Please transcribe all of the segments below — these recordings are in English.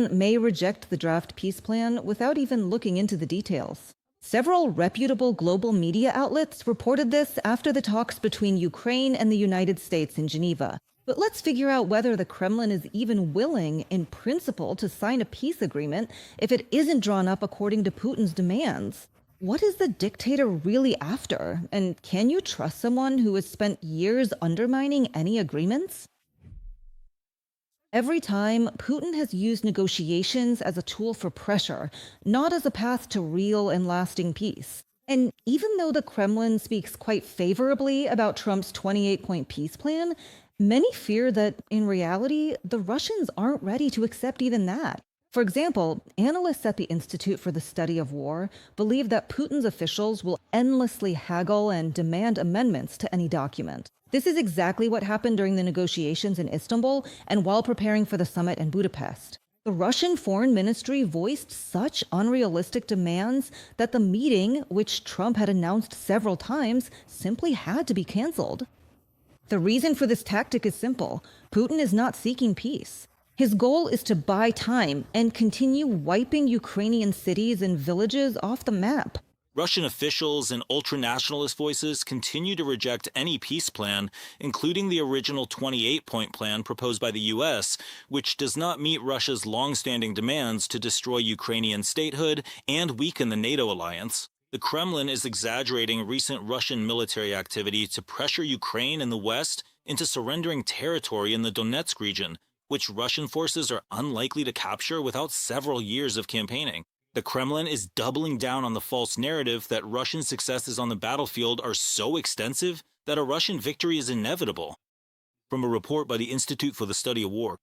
Kremlin may reject the draft peace plan without even looking into the details. Several reputable global media outlets reported this after the talks between Ukraine and the United States in Geneva. But let's figure out whether the Kremlin is even willing, in principle, to sign a peace agreement if it isn't drawn up according to Putin's demands. What is the dictator really after? And can you trust someone who has spent years undermining any agreements? Every time, Putin has used negotiations as a tool for pressure, not as a path to real and lasting peace. And even though the Kremlin speaks quite favorably about Trump's 28-point peace plan, many fear that, in reality, the Russians aren't ready to accept even that. For example, analysts at the Institute for the Study of War believe that Putin's officials will endlessly haggle and demand amendments to any document. This is exactly what happened during the negotiations in Istanbul and while preparing for the summit in Budapest. The Russian Foreign Ministry voiced such unrealistic demands that the meeting, which Trump had announced several times, simply had to be canceled. The reason for this tactic is simple. Putin is not seeking peace. His goal is to buy time and continue wiping Ukrainian cities and villages off the map. Russian officials and ultranationalist voices continue to reject any peace plan, including the original 28-point plan proposed by the U.S., which does not meet Russia's long-standing demands to destroy Ukrainian statehood and weaken the NATO alliance. The Kremlin is exaggerating recent Russian military activity to pressure Ukraine and the West into surrendering territory in the Donetsk region, which Russian forces are unlikely to capture without several years of campaigning. The Kremlin is doubling down on the false narrative that Russian successes on the battlefield are so extensive that a Russian victory is inevitable. From a report by the Institute for the Study of War.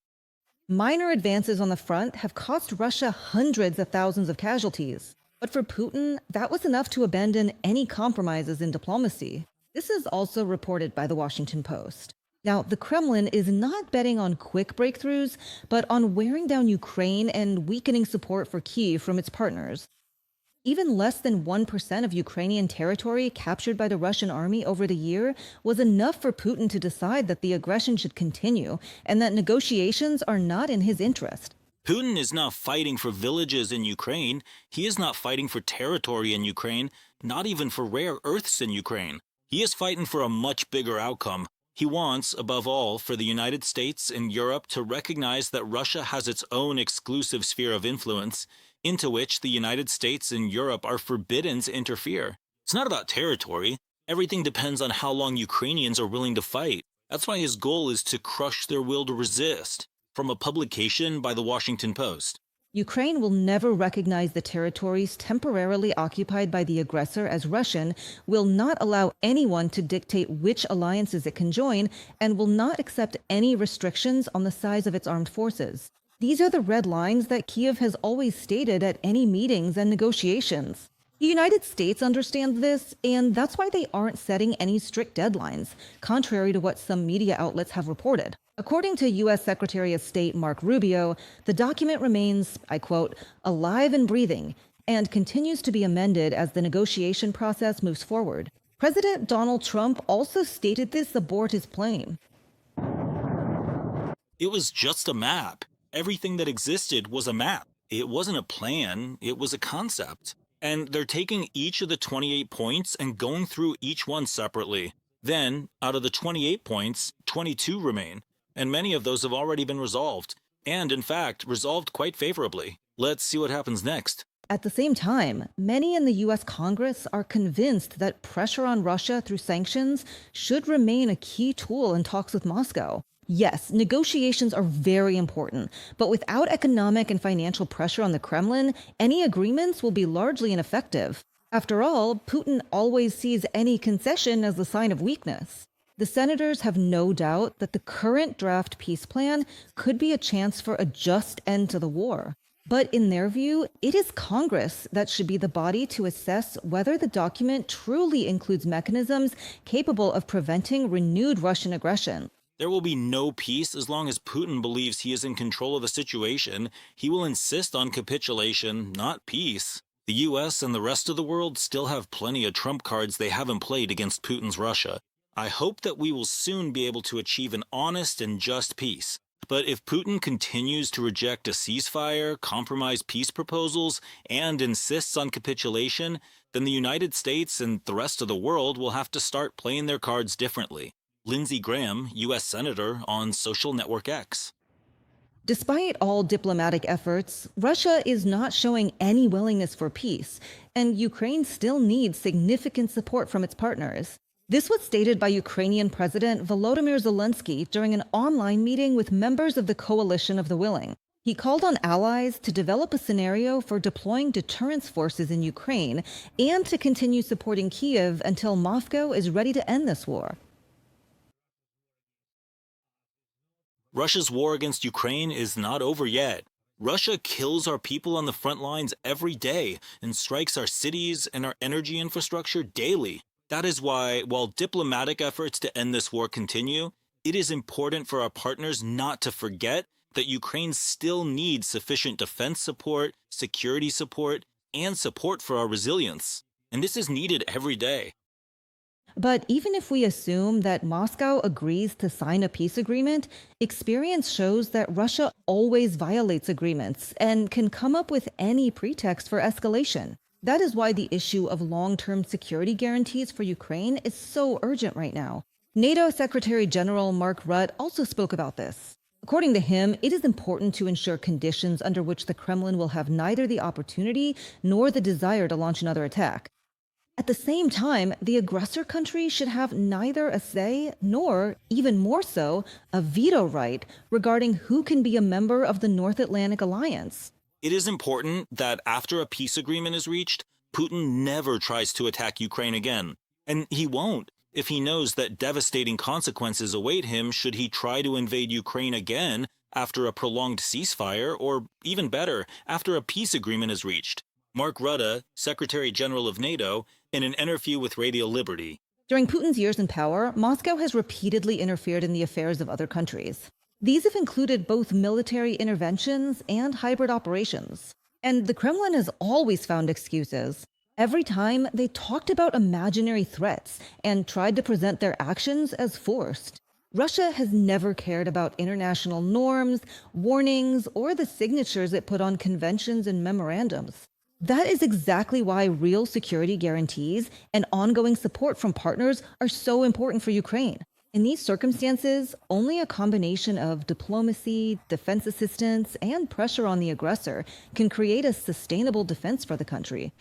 Minor advances on the front have cost Russia hundreds of thousands of casualties. But for Putin, that was enough to abandon any compromises in diplomacy. This is also reported by the Washington Post. Now, the Kremlin is not betting on quick breakthroughs, but on wearing down Ukraine and weakening support for Kyiv from its partners. Even less than 1% of Ukrainian territory captured by the Russian army over the year was enough for Putin to decide that the aggression should continue and that negotiations are not in his interest. Putin is not fighting for villages in Ukraine. He is not fighting for territory in Ukraine, not even for rare earths in Ukraine. He is fighting for a much bigger outcome. He wants, above all, for the United States and Europe to recognize that Russia has its own exclusive sphere of influence, into which the United States and Europe are forbidden to interfere. It's not about territory. Everything depends on how long Ukrainians are willing to fight. That's why his goal is to crush their will to resist. From a publication by the Washington Post. Ukraine will never recognize the territories temporarily occupied by the aggressor as Russian, will not allow anyone to dictate which alliances it can join, and will not accept any restrictions on the size of its armed forces. These are the red lines that Kyiv has always stated at any meetings and negotiations. The United States understands this, and that's why they aren't setting any strict deadlines, contrary to what some media outlets have reported. According to U.S. Secretary of State Mark Rubio, the document remains, I quote, alive and breathing, and continues to be amended as the negotiation process moves forward. President Donald Trump also stated this aboard his plane. It was just a map. Everything that existed was a map. It wasn't a plan, it was a concept. And they're taking each of the 28 points and going through each one separately. Then, out of the 28 points, 22 remain. And many of those have already been resolved, and in fact, resolved quite favorably. Let's see what happens next. At the same time, many in the U.S. Congress are convinced that pressure on Russia through sanctions should remain a key tool in talks with Moscow. Yes, negotiations are very important, but without economic and financial pressure on the Kremlin, any agreements will be largely ineffective. After all, Putin always sees any concession as a sign of weakness. The senators have no doubt that the current draft peace plan could be a chance for a just end to the war. But in their view, it is Congress that should be the body to assess whether the document truly includes mechanisms capable of preventing renewed Russian aggression. There will be no peace as long as Putin believes he is in control of the situation. He will insist on capitulation, not peace. The U.S. and the rest of the world still have plenty of trump cards they haven't played against Putin's Russia. I hope that we will soon be able to achieve an honest and just peace. But if Putin continues to reject a ceasefire, compromise peace proposals, and insists on capitulation, then the United States and the rest of the world will have to start playing their cards differently. Lindsey Graham, U.S. Senator, on social network X. Despite all diplomatic efforts, Russia is not showing any willingness for peace, and Ukraine still needs significant support from its partners. This was stated by Ukrainian President Volodymyr Zelenskyy during an online meeting with members of the Coalition of the Willing. He called on allies to develop a scenario for deploying deterrence forces in Ukraine and to continue supporting Kyiv until Moscow is ready to end this war. Russia's war against Ukraine is not over yet. Russia kills our people on the front lines every day and strikes our cities and our energy infrastructure daily. That is why, while diplomatic efforts to end this war continue, it is important for our partners not to forget that Ukraine still needs sufficient defense support, security support, and support for our resilience. And this is needed every day. But even if we assume that Moscow agrees to sign a peace agreement, experience shows that Russia always violates agreements and can come up with any pretext for escalation. That is why the issue of long-term security guarantees for Ukraine is so urgent right now. NATO Secretary General Mark Rutte also spoke about this. According to him, it is important to ensure conditions under which the Kremlin will have neither the opportunity nor the desire to launch another attack. At the same time, the aggressor country should have neither a say nor, even more so, a veto right regarding who can be a member of the North Atlantic Alliance. It is important that after a peace agreement is reached, Putin never tries to attack Ukraine again. And he won't if he knows that devastating consequences await him should he try to invade Ukraine again after a prolonged ceasefire, or even better, after a peace agreement is reached. Mark Rutte, Secretary General of NATO, in an interview with Radio Liberty. During Putin's years in power, Moscow has repeatedly interfered in the affairs of other countries. These have included both military interventions and hybrid operations. And the Kremlin has always found excuses. Every time, they talked about imaginary threats and tried to present their actions as forced. Russia has never cared about international norms, warnings, or the signatures it put on conventions and memorandums. That is exactly why real security guarantees and ongoing support from partners are so important for Ukraine. In these circumstances, only a combination of diplomacy, defense assistance, and pressure on the aggressor can create a sustainable defense for the country.